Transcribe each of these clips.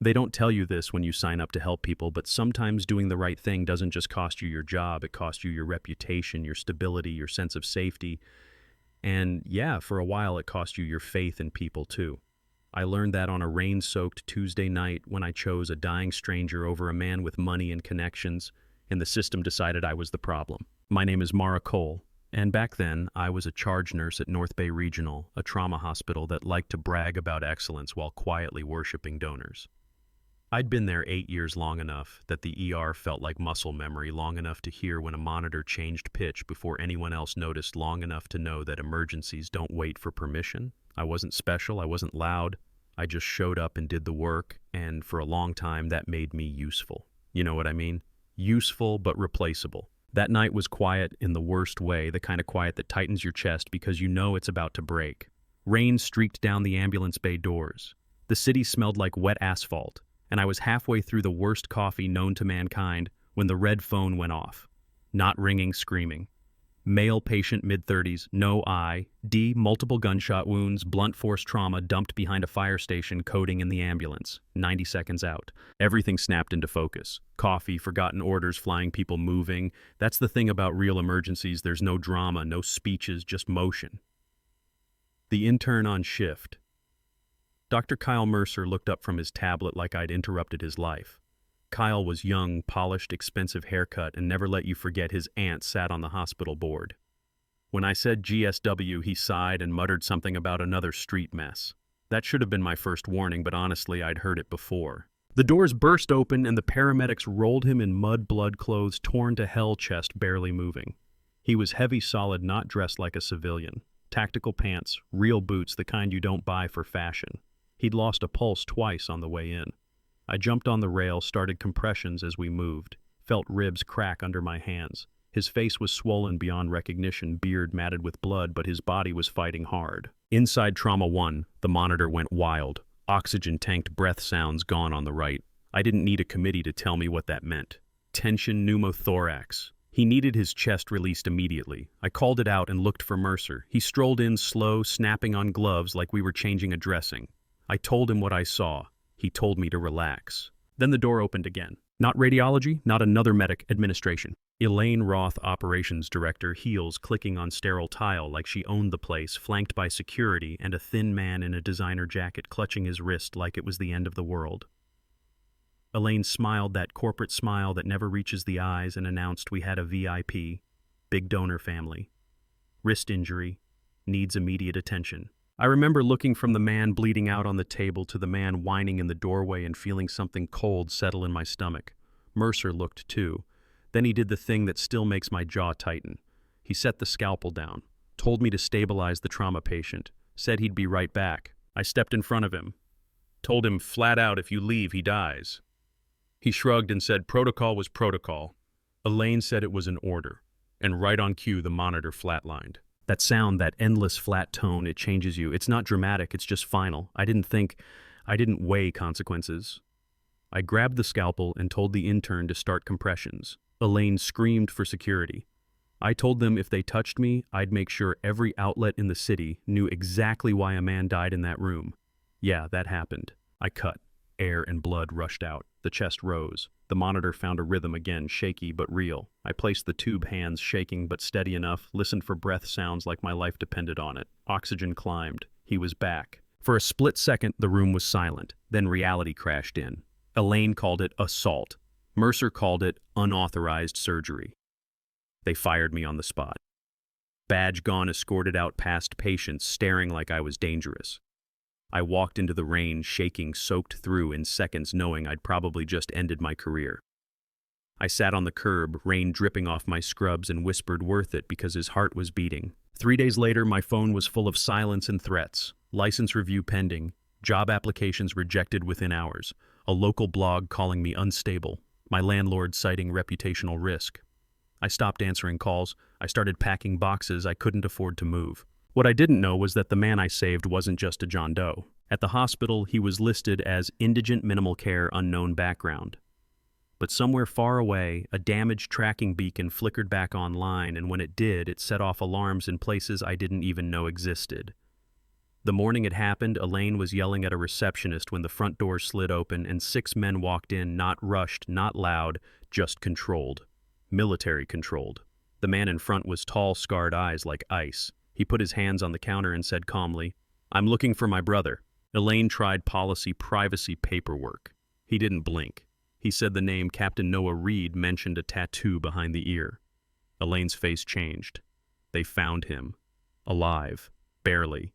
They don't tell you this when you sign up to help people, but sometimes doing the right thing doesn't just cost you your job, it costs you your reputation, your stability, your sense of safety, and yeah, for a while it cost you your faith in people too. I learned that on a rain-soaked Tuesday night when I chose a dying stranger over a man with money and connections, and the system decided I was the problem. My name is Mara Cole, and back then I was a charge nurse at North Bay Regional, a trauma hospital that liked to brag about excellence while quietly worshiping donors. I'd been there 8 years long enough that the ER felt like muscle memory, long enough to hear when a monitor changed pitch before anyone else noticed, long enough to know that emergencies don't wait for permission. I wasn't special, I wasn't loud, I just showed up and did the work, and for a long time that made me useful. You know what I mean? Useful but replaceable. That night was quiet in the worst way, the kind of quiet that tightens your chest because you know it's about to break. Rain streaked down the ambulance bay doors. The city smelled like wet asphalt, and I was halfway through the worst coffee known to mankind when the red phone went off. Not ringing, screaming. Male patient, mid-30s, no eye, D, multiple gunshot wounds, blunt force trauma dumped behind a fire station, coding in the ambulance. 90 seconds out. Everything snapped into focus. Coffee, forgotten orders, flying people moving. That's the thing about real emergencies, there's no drama, no speeches, just motion. The intern on shift. Dr. Kyle Mercer looked up from his tablet like I'd interrupted his life. Kyle was young, polished, expensive haircut, and never let you forget his aunt sat on the hospital board. When I said GSW, he sighed and muttered something about another street mess. That should have been my first warning, but honestly, I'd heard it before. The doors burst open and the paramedics rolled him in mud-blood clothes, torn to hell, chest barely moving. He was heavy, solid, not dressed like a civilian. Tactical pants, real boots, the kind you don't buy for fashion. He'd lost a pulse twice on the way in. I jumped on the rail, started compressions as we moved, felt ribs crack under my hands. His face was swollen beyond recognition, beard matted with blood, but his body was fighting hard. Inside Trauma 1, the monitor went wild. Oxygen-tanked breath sounds gone on the right. I didn't need a committee to tell me what that meant. Tension pneumothorax. He needed his chest released immediately. I called it out and looked for Mercer. He strolled in slow, snapping on gloves like we were changing a dressing. I told him what I saw. He told me to relax. Then the door opened again. Not radiology, not another medic, administration. Elaine Roth, operations director, heels clicking on sterile tile like she owned the place, flanked by security and a thin man in a designer jacket clutching his wrist like it was the end of the world. Elaine smiled that corporate smile that never reaches the eyes and announced we had a VIP, big donor family. Wrist injury, needs immediate attention. I remember looking from the man bleeding out on the table to the man whining in the doorway and feeling something cold settle in my stomach. Mercer looked too. Then he did the thing that still makes my jaw tighten. He set the scalpel down, told me to stabilize the trauma patient, said he'd be right back. I stepped in front of him, told him flat out if you leave, he dies. He shrugged and said protocol was protocol. Elaine said it was an order, and right on cue the monitor flatlined. That sound, that endless flat tone, it changes you. It's not dramatic, it's just final. I didn't weigh consequences. I grabbed the scalpel and told the intern to start compressions. Elaine screamed for security. I told them if they touched me, I'd make sure every outlet in the city knew exactly why a man died in that room. Yeah, that happened. I cut. Air and blood rushed out. The chest rose. The monitor found a rhythm again, shaky but real. I placed the tube, hands shaking but steady enough, listened for breath sounds like my life depended on it. Oxygen climbed. He was back. For a split second, the room was silent. Then reality crashed in. Elaine called it assault. Mercer called it unauthorized surgery. They fired me on the spot. Badge gone, escorted out past patients, staring like I was dangerous. I walked into the rain, shaking, soaked through in seconds, knowing I'd probably just ended my career. I sat on the curb, rain dripping off my scrubs, and whispered worth it because his heart was beating. 3 days later, my phone was full of silence and threats. License review pending. Job applications rejected within hours. A local blog calling me unstable. My landlord citing reputational risk. I stopped answering calls. I started packing boxes. I couldn't afford to move. What I didn't know was that the man I saved wasn't just a John Doe. At the hospital, he was listed as indigent minimal care, unknown background. But somewhere far away, a damaged tracking beacon flickered back online, and when it did, it set off alarms in places I didn't even know existed. The morning it happened, Elaine was yelling at a receptionist when the front door slid open and 6 men walked in, not rushed, not loud, just controlled. Military controlled. The man in front was tall, scarred eyes like ice. He put his hands on the counter and said calmly, "I'm looking for my brother." Elaine tried policy privacy paperwork. He didn't blink. He said the name Captain Noah Reed mentioned a tattoo behind the ear. Elaine's face changed. They found him. Alive. Barely.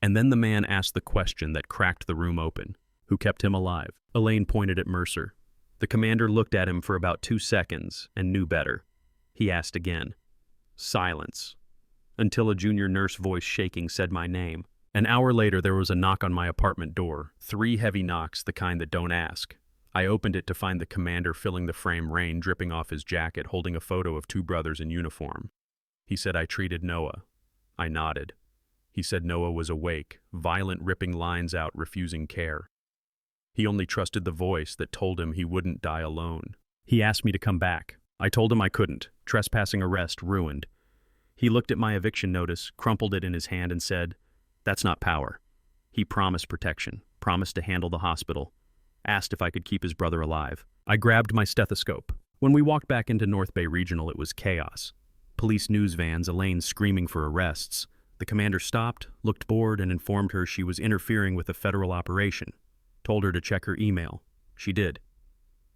And then the man asked the question that cracked the room open. Who kept him alive? Elaine pointed at Mercer. The commander looked at him for about 2 seconds and knew better. He asked again. Silence. Until a junior nurse voice shaking said my name. An hour later there was a knock on my apartment door. 3 heavy knocks, the kind that don't ask. I opened it to find the commander filling the frame, rain dripping off his jacket, holding a photo of 2 brothers in uniform. He said I treated Noah. I nodded. He said Noah was awake, violent, ripping lines out, refusing care. He only trusted the voice that told him he wouldn't die alone. He asked me to come back. I told him I couldn't. Trespassing arrest, ruined. He looked at my eviction notice, crumpled it in his hand and said, "That's not power." He promised protection, promised to handle the hospital, asked if I could keep his brother alive. I grabbed my stethoscope. When we walked back into North Bay Regional, it was chaos. Police news vans, Elaine screaming for arrests. The commander stopped, looked bored, and informed her she was interfering with a federal operation. Told her to check her email. She did.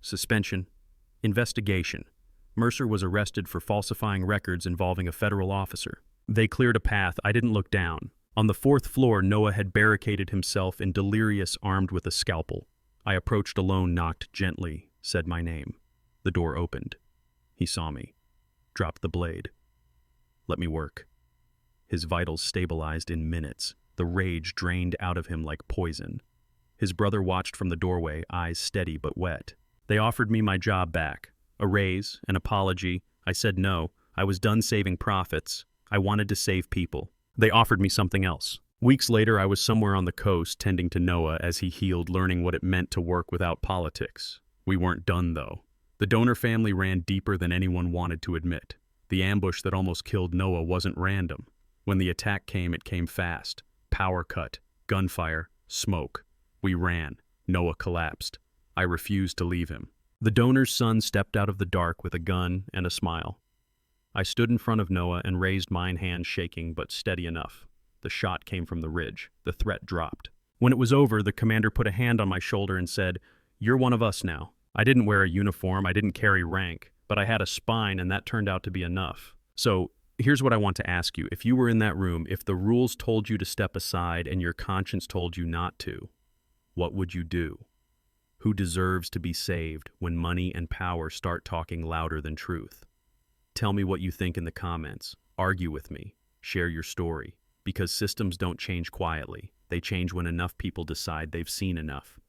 Suspension. Investigation. Mercer was arrested for falsifying records involving a federal officer. They cleared a path. I didn't look down. On the 4th floor, Noah had barricaded himself in delirious, armed with a scalpel. I approached alone, knocked gently, said my name. The door opened. He saw me. Dropped the blade. Let me work. His vitals stabilized in minutes. The rage drained out of him like poison. His brother watched from the doorway, eyes steady but wet. They offered me my job back. A raise, an apology. I said no. I was done saving profits. I wanted to save people. They offered me something else. Weeks later, I was somewhere on the coast tending to Noah as he healed, learning what it meant to work without politics. We weren't done, though. The donor family ran deeper than anyone wanted to admit. The ambush that almost killed Noah wasn't random. When the attack came, it came fast. Power cut, gunfire, smoke. We ran. Noah collapsed. I refused to leave him. The donor's son stepped out of the dark with a gun and a smile. I stood in front of Noah and raised mine, hand shaking but steady enough. The shot came from the ridge. The threat dropped. When it was over, the commander put a hand on my shoulder and said, "You're one of us now." I didn't wear a uniform, I didn't carry rank, but I had a spine, and that turned out to be enough. So, here's what I want to ask you. If you were in that room, if the rules told you to step aside and your conscience told you not to, what would you do? Who deserves to be saved when money and power start talking louder than truth? Tell me what you think in the comments. Argue with me. Share your story. Because systems don't change quietly. They change when enough people decide they've seen enough.